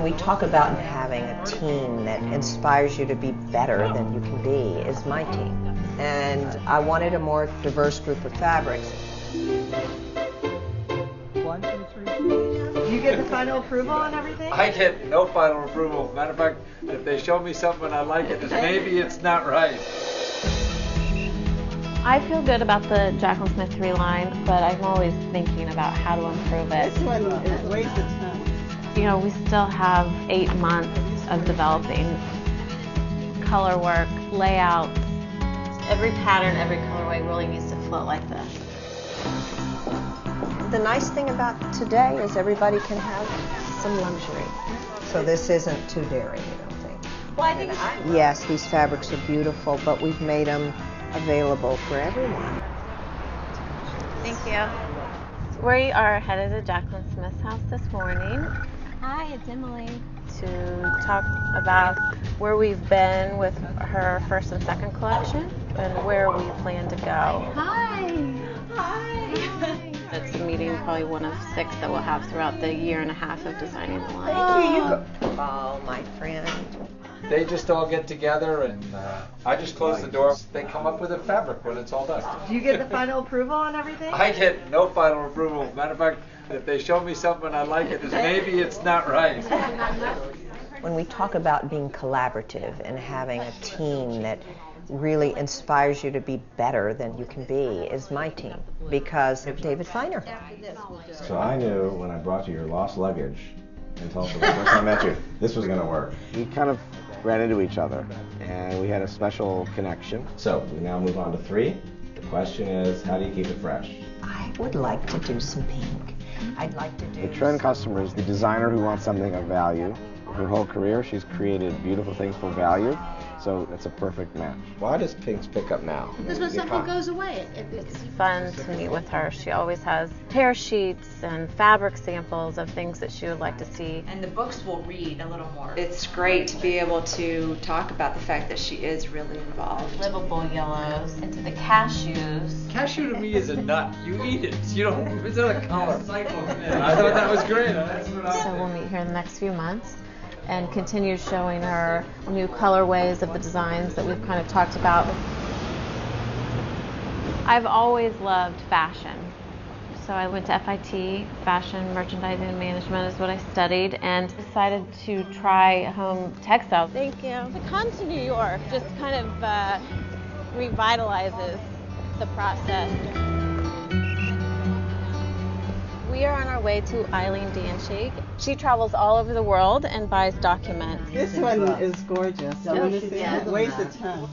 When we talk about having a team that inspires you to be better than you can be, is my team. And I wanted a more diverse group of fabrics. 1, 2, 3. You get the final approval on everything? I get no final approval. Matter of fact, if they show me something and I like it, maybe it's not right. I feel good about the Jaclyn Smith 3 line, but I'm always thinking about how to improve it. This one is weighs a ton. You know, we still have 8 months of developing color work, layouts. Every pattern, every colorway really needs to flow like this. The nice thing about today is everybody can have some luxury. So this isn't too daring, you don't think? Well, I think Yes, these fabrics are beautiful, but we've made them available for everyone. Thank you. We are headed to Jaclyn Smith's house this morning. Hi, it's Emily. To talk about where we've been with her first and second collection and where we plan to go. Hi. Hi. It's a meeting, probably one of 6 that we'll have throughout the year and a half of designing the line. Oh, my friend. They just all get together and I just close the door. They come up with a fabric when it's all done. Do you get the final approval on everything? I get no final approval. Matter of fact, if they show me something and I like it, maybe it's not right. When we talk about being collaborative and having a team that really inspires you to be better than you can be, is my team, because of David Feiner. So I knew when I brought you your lost luggage in Tulsa the first time I met you, this was going to work. We kind of ran into each other, and we had a special connection. So we now move on to 3. The question is, how do you keep it fresh? I would like to do some pink. I'd like to do... The trend customer is the designer who wants something of value. Her whole career, she's created beautiful things for value, so it's a perfect match. Why does pinks pick up now? Because when something goes away, It's fun to meet with her. She always has tear sheets and fabric samples of things that she would like to see. And the books will read a little more. It's great to be able to talk about the fact that she is really involved. Livable yellows into the cashews. Cashew to me is a nut. You eat it. You don't. It's not a color. I thought that was great. So we'll meet here in the next few months and continue showing her new colorways of the designs that we've kind of talked about. I've always loved fashion. So I went to FIT, Fashion Merchandising and Management is what I studied, and decided to try home textiles. Thank you. To come to New York just kind of revitalizes the process. We are on our way to Eileen Danshig. She travels all over the world and buys documents. This one is gorgeous. I want to see it. Weighs a ton.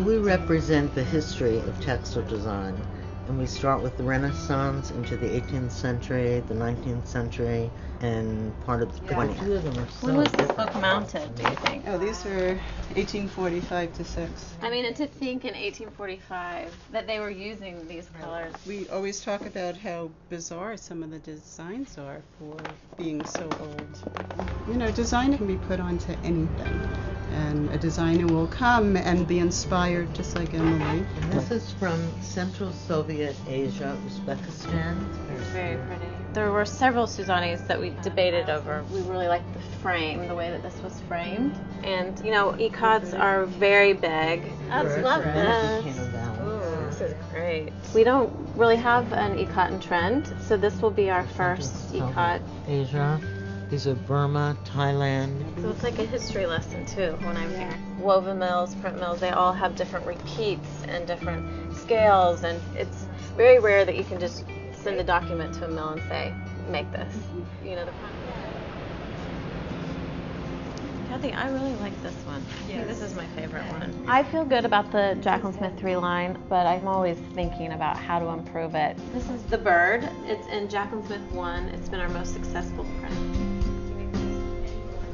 We represent the history of textile design, and we start with the Renaissance into the 18th century, the 19th century, and part of the 20th. Two of them are so When was this different. book mounted, do you think? Oh, these were 1845 to 6. I mean, and to think in 1845 that they were using these colors. We always talk about how bizarre some of the designs are for being so old. You know, design can be put onto anything, and a designer will come and be inspired just like Emily. And this is from Central Soviet Asia, Uzbekistan. It's very pretty. There were several Suzanis that we debated over. We really liked the frame, the way that this was framed. And, you know, icots are very big. I just love this. This is great. We don't really have an ikat in trend, so this will be our first ikat. Asia. These are Burma, Thailand. So it's like a history lesson too when I'm here. Woven mills, print mills, they all have different repeats and different scales, and it's very rare that you can just send a document to a mill and say, make this. You know, Kathy, I really like this one. Yeah, this is my favorite one. I feel good about the Jaclyn Smith 3 line, but I'm always thinking about how to improve it. This is the bird. It's in Jaclyn Smith 1. It's been our most successful print.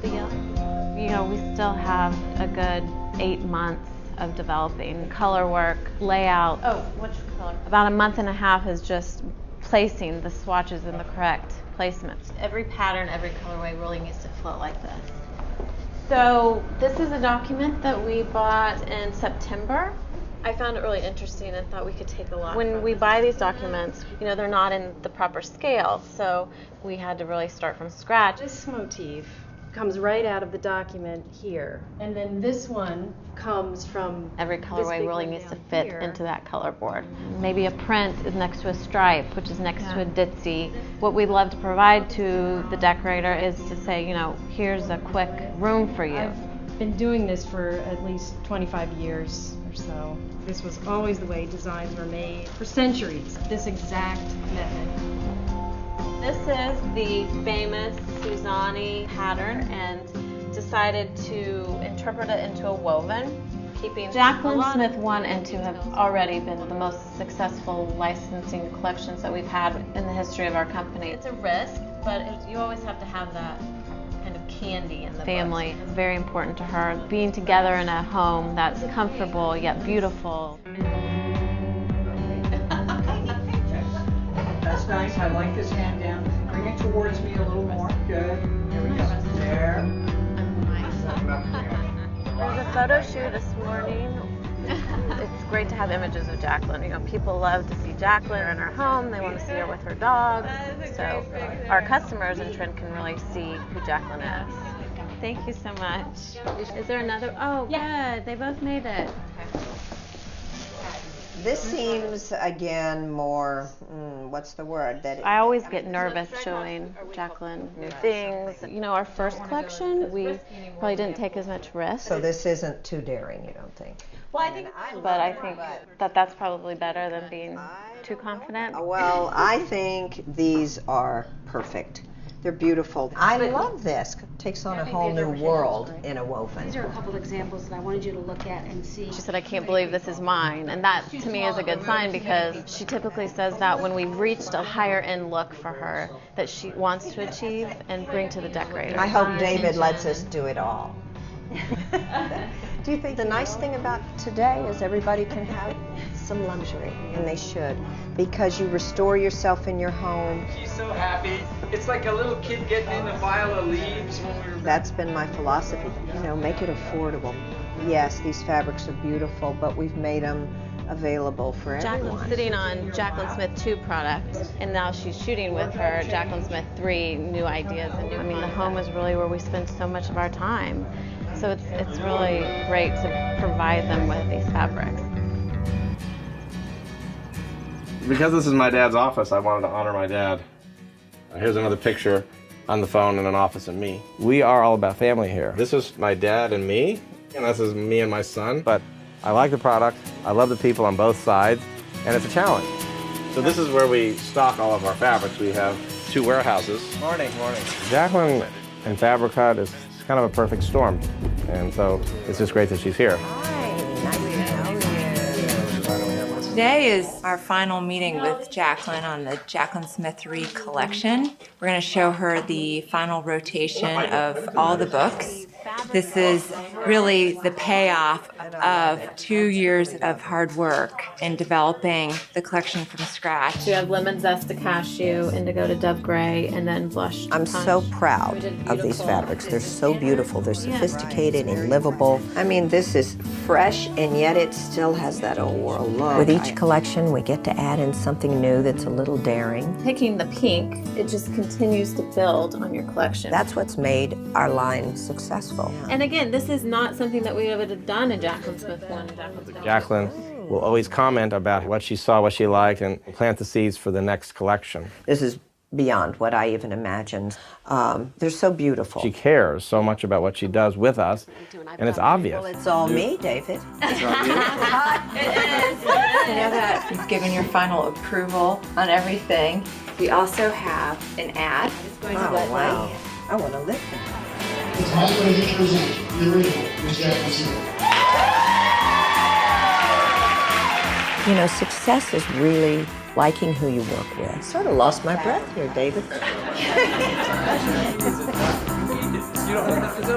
The yellow. You know, we still have a good 8 months of developing color work, layout. Oh, which color? About a month and a half is just placing the swatches in the correct placements. Every pattern, every colorway really needs to flow like this. So this is a document that we bought in September. I found it really interesting and thought we could take a lot. When we buy these documents, you know, they're not in the proper scale, so we had to really start from scratch. This motif comes right out of the document here. And then this one comes from every colorway really needs to fit into that color board. Maybe a print is next to a stripe, which is next to a ditzy. What we love to provide to the decorator is to say, you know, here's a quick room for you. I've been doing this for at least 25 years or so. This was always the way designs were made for centuries, this exact method. This is the famous Suzanne pattern, and decided to interpret it into a woven. Jaclyn Smith 1 and 2 have already been the most successful licensing collections that we've had in the history of our company. It's a risk, but you always have to have that kind of candy in the family. It's very important to her. Being together in a home that's comfortable yet beautiful. That's nice. I like this hand down. Bring it towards me a little more. Good. Here we go. There. There's a photo shoot this morning. It's great to have images of Jaclyn. You know, people love to see Jaclyn in her home. They want to see her with her dogs. So our customers in turn can really see who Jaclyn is. Thank you so much. Is there another? Oh, good. They both made it. This seems, again, more, what's the word? I always get nervous showing Jaclyn new things. You know, our first collection, we probably didn't take as much risk. So this isn't too daring, you don't think? Well, I think that that's probably better than being too confident. Well, I think these are perfect. They're beautiful. I love this. It takes on a whole new world in a woven. These are a couple of examples that I wanted you to look at and see. She said, I can't believe this is mine. And that, to me, is a good sign, because she typically says that when we've reached a higher end look for her that she wants to achieve and bring to the decorator. I hope David lets us do it all. Do you think the nice thing about today is everybody can have some luxury, and they should, because you restore yourself in your home. She's so happy. It's like a little kid getting in a pile of leaves when we were... That's been my philosophy. You know, make it affordable. Yes, these fabrics are beautiful, but we've made them available for everyone. Jaclyn's sitting on Jaclyn Smith 2 product, and now she's shooting with her Jaclyn Smith 3 new ideas and new. I mean, the home is really where we spend so much of our time. So it's really great to provide them with these fabrics. Because this is my dad's office, I wanted to honor my dad. Here's another picture on the phone in an office of me. We are all about family here. This is my dad and me, and this is me and my son. But I like the product, I love the people on both sides, and it's a challenge. So this is where we stock all of our fabrics. We have 2 warehouses. Morning. Jaclyn and Fabric Hut is kind of a perfect storm, and so it's just great that she's here. Today is our final meeting with Jaclyn on the Jaclyn Smith 3 collection. We're going to show her the final rotation of all the books. This is really the payoff of 2 years of hard work in developing the collection from scratch. We have lemon zest to cashew, indigo to dove gray, and then blush. I'm so proud of these fabrics. They're so beautiful. They're sophisticated and livable. I mean, this is fresh, and yet it still has that old world look. With each collection, we get to add in something new that's a little daring. Picking the pink, it just continues to build on your collection. That's what's made our line successful. And again, this is not something that we would have done in Jaclyn Smith 1 and Jaclyn Smith 2. Jaclyn will always comment about what she saw, what she liked, and plant the seeds for the next collection. This is beyond what I even imagined. They're so beautiful. She cares so much about what she does with us, and it's obvious. Well, it's all me, David. It's all you. It is. I know that you've given your final approval on everything. We also have an ad. Oh, wow. I want to lift it. It's highly going to present the original Miss Jaclyn Smith. You know, success is really liking who you work with. Sort of lost my breath here, David.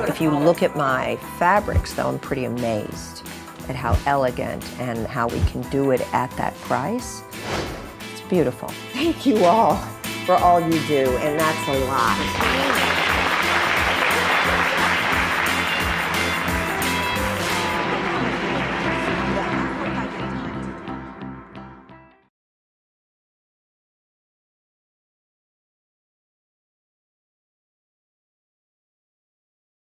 If you look at my fabrics, though, I'm pretty amazed at how elegant and how we can do it at that price. It's beautiful. Thank you all for all you do, and that's a lot.